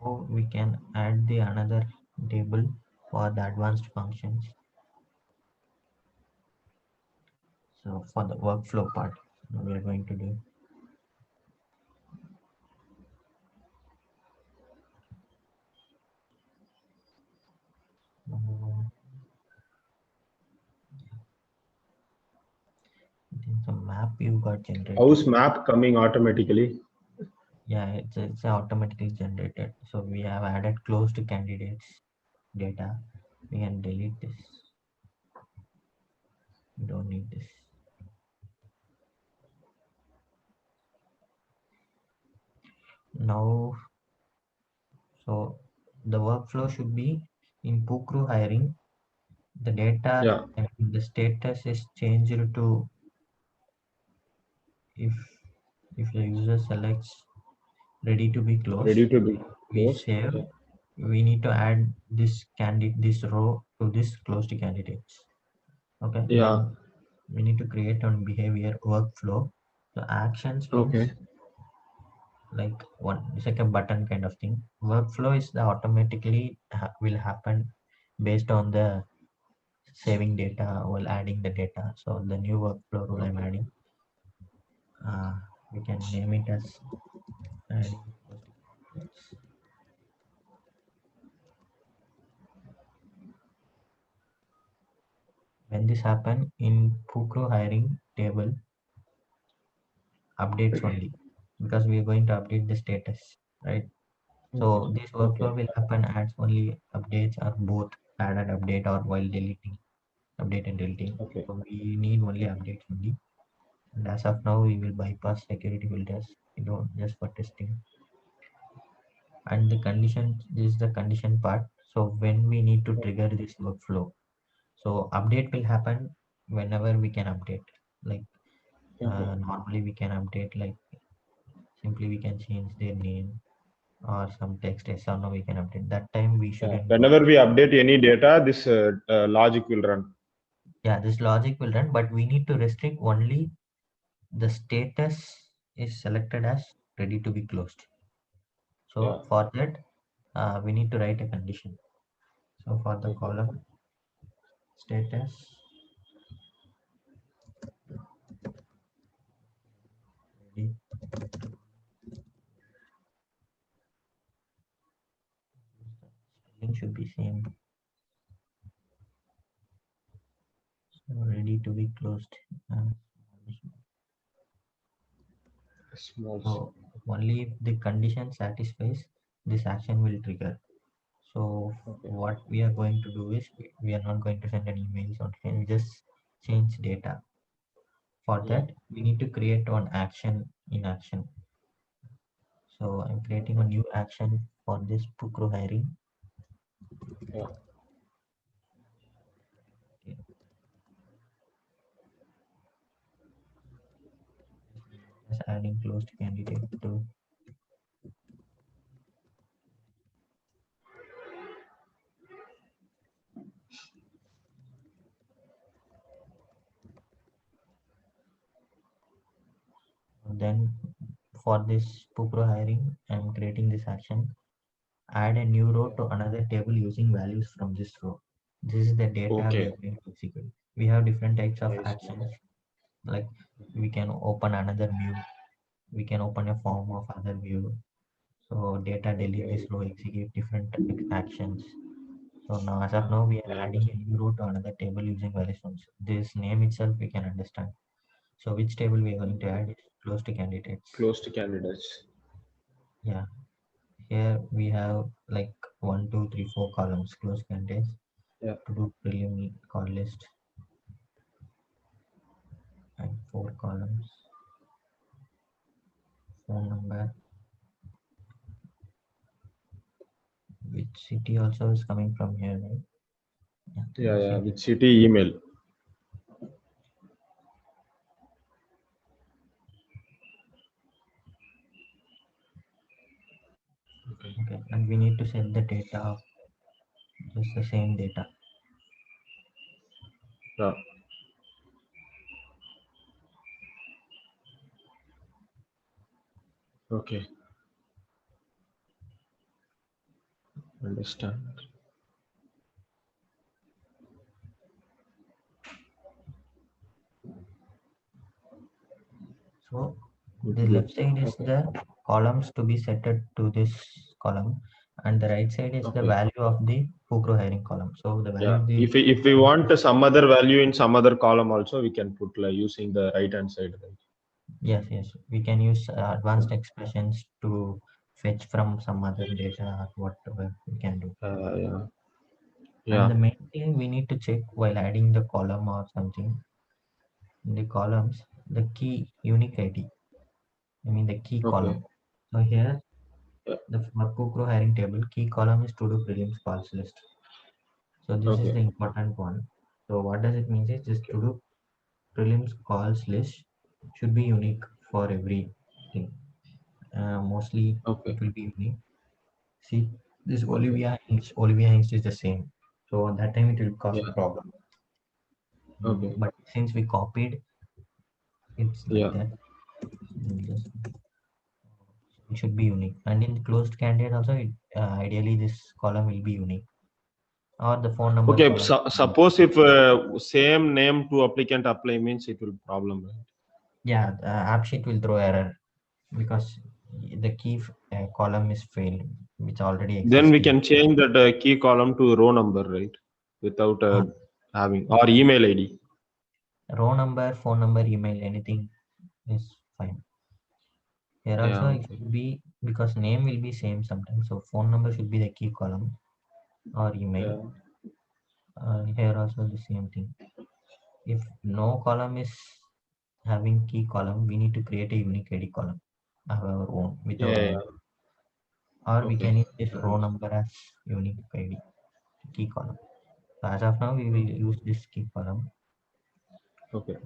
Now we can add the another table for the advanced functions. So for the workflow part, we are going to do. um, I think the map you got generated. How's map coming automatically? Yeah, it's automatically generated. So we have added closed candidates data. We can delete this. We don't need this. Now, so the workflow should be in Pukru hiring. The data, Yeah, I mean, the status is changed to if the user selects ready to be closed, ready to be we closed. save. Okay. We need to add this row to this closed candidates. Okay, Yeah. then we need to create on behavior workflow. So actions means Okay. like one, it's like a button kind of thing. Workflow is the automatically will happen based on the saving data while adding the data. So the new workflow rule I'm Okay. adding, we can name it as adding closed candidates. When this happen in Pukro hiring table, updates only, because we are going to update the status, right? Okay. So this Okay. workflow will happen as only updates or both added update or while deleting, update and deleting. Okay. So we need only updates only. And as of now, we will bypass security filters. We don't just for testing. And the condition, this is the condition part. So when we need to trigger this workflow, so update will happen whenever we can update. Like Okay. normally we can update like simply we can change their name or some text yes or no we can update. That time we Yeah. shouldn't do Whenever we update. update any data, this logic will run. Yeah, this logic will run, but we need to restrict only the status is selected as ready to be closed. Yeah. So for that, we need to write a condition. So for the Okay. column status ready, spelling should be same. So ready to be closed. Uh, Small c. so only if the condition satisfies, this action will trigger. So Okay. what we are going to do is we are not going to send an emails or anything, we just change data. For Yeah. that, we need to create one action in action. So I'm creating a new action for this Pukro hiring. Yeah. Okay. Just adding closed candidate to then for this Pukro hiring, I'm creating this action. Add a new row Yeah. to another table using values from this row. This is the data we Okay. are going to execute. We have different types of Nice. actions. Like we can open another view, we can open a form of other view. So data delete Okay. this row, execute different actions. So now as of Yeah. now we I are adding a understand. new row to another table using valuations. This name itself we can understand. So which table we are going to Okay. add is close to candidates. Close to candidates. Yeah, here we have like 1, 2, 3, 4 columns close candidates Yeah. to do prelim call list and 4 columns phone number, which city also is coming from here, right? Yeah, Yeah. this Yeah. city. With city email. Okay. Okay, and we need to set the data of just the same data. Yeah. Okay. Understand. So Good, the good. left side is Okay. the columns to be set to this column, and the right side is the Okay. value of the Pukro hiring column. So the value Yeah. of the If we want some other value in some other column also, we can put like using the right hand side, right? yes, we can use advanced expressions to fetch from some other data or whatever we can do. Yeah. And Yeah. the main thing we need to check while adding the column or something in the columns, the key unique ID. I mean the key Okay. column. So here Yeah. the for Pukro hiring table key column is to do prelims calls list. So this is Okay. the important one. So what does it mean is this to do prelims calls list should be unique for everything. Mostly Okay. it will be unique. See, this Okay. Olivia Hingst is the same. So at that time it will cause a Yeah. problem. Okay. But since we copied, it's like Yeah. that. Just, it should be unique. And in closed candidate also, ideally this column will be unique. Or the phone number Okay. column. Suppose if same name to applicant apply means it will problem, right? Yeah, the app sheet will throw error because the key column is failed, which already Then we existing. can change that key column to row number, right? Without Uh, having or yeah, email ID. row number, phone number, email, anything is fine. Here Yeah. also it Okay. should be because name will be same sometimes. So phone number should be the key column or email. Yeah. Here also the same thing. If no column is having key column, we need to create a unique ID column of our own with Yeah. our Yeah. own. Or we can Okay. use this row number as unique ID key column. So as of now, we will use this key column. Okay.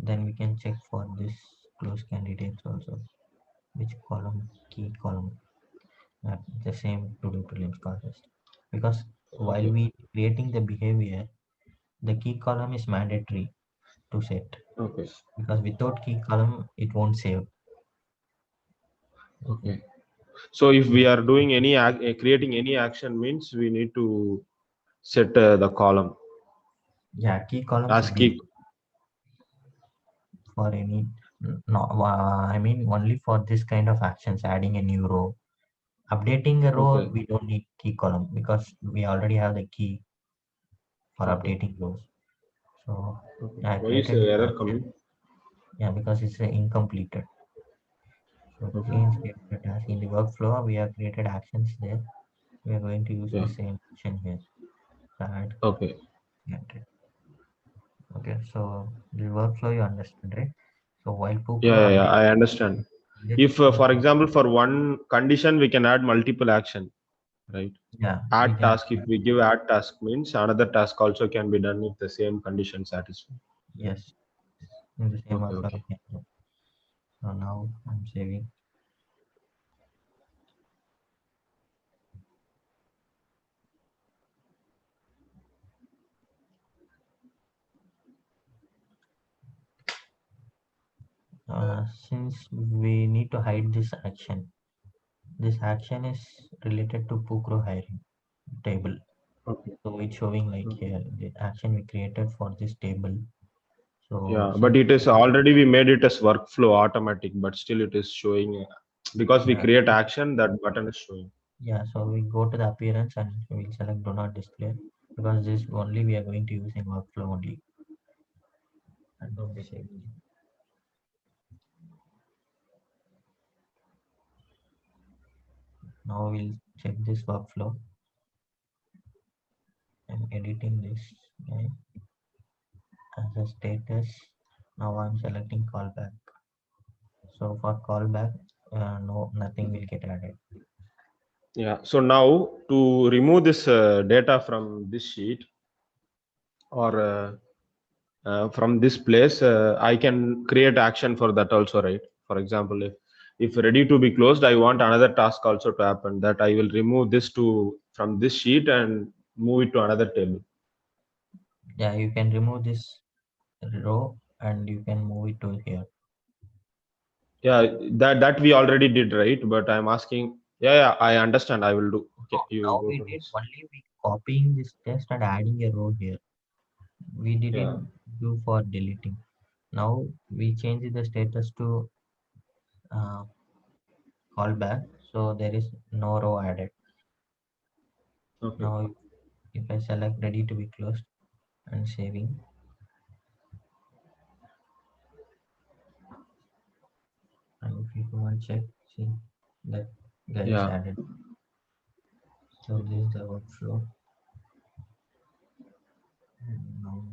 Then we can check for this close candidates also. Which column, key column, the same to do prelims contest. Because while Okay. we creating the behavior, the key column is mandatory to set. Okay. Because without key column, it won't save. Okay. Okay. So if we This, are doing any creating any action means we need to set the column yeah, key column as should be key. for any, no, I mean only for this kind of actions, adding a new row. Updating a row, Okay. we don't need key column because we already have the key for Okay. updating rows. So Okay. I Why is created this error action. coming? Yeah, because it's incompleted. So Okay. since we have the task in the workflow, we have created actions there. We are going to use the Yeah. same action here. So add Okay. entry. Okay, so the workflow you understand, right? So while Yeah. Pukro Yeah. Yeah. update I understand. it, If, for example, for one condition, we can add multiple action, right? yeah, we Add can task. If we give add task means another task also can be done if the same condition satisfied. yes in the same Okay. workflow Okay. we can do. So now I'm saving. Since we need to hide this action is related to Pukro hiring table. Okay. So it's showing like Okay. here the action we created for this table. So Yeah, but since it is already we made it as workflow automatic, but still it is showing because we yeah, create action that button is showing. yeah, so we go to the appearance and we'll select do not display because this only we are going to use in workflow only. And then Okay. save. Now we'll check this workflow. I'm editing this guy as a status. Now I'm selecting callback. So for callback, no, nothing will get added. Yeah. So now to remove this data from this sheet or from this place, I can create action for that also, right? For example, if ready to be closed, I want another task also to happen. That I will remove this to from this sheet and move it to another table. Yeah, you can remove this row and you can move it to here. Yeah, that we already did, right? But I'm asking Yeah, I understand. I will do. Okay, So you now go we to did this. only we copying this test and adding a row here. We Yeah. didn't do for deleting. Now we change the status to uh, callback, so there is no row added. Okay. Now if I select ready to be closed and saving, and if you go and check, see that guy is Yeah. added. So this is the workflow. And now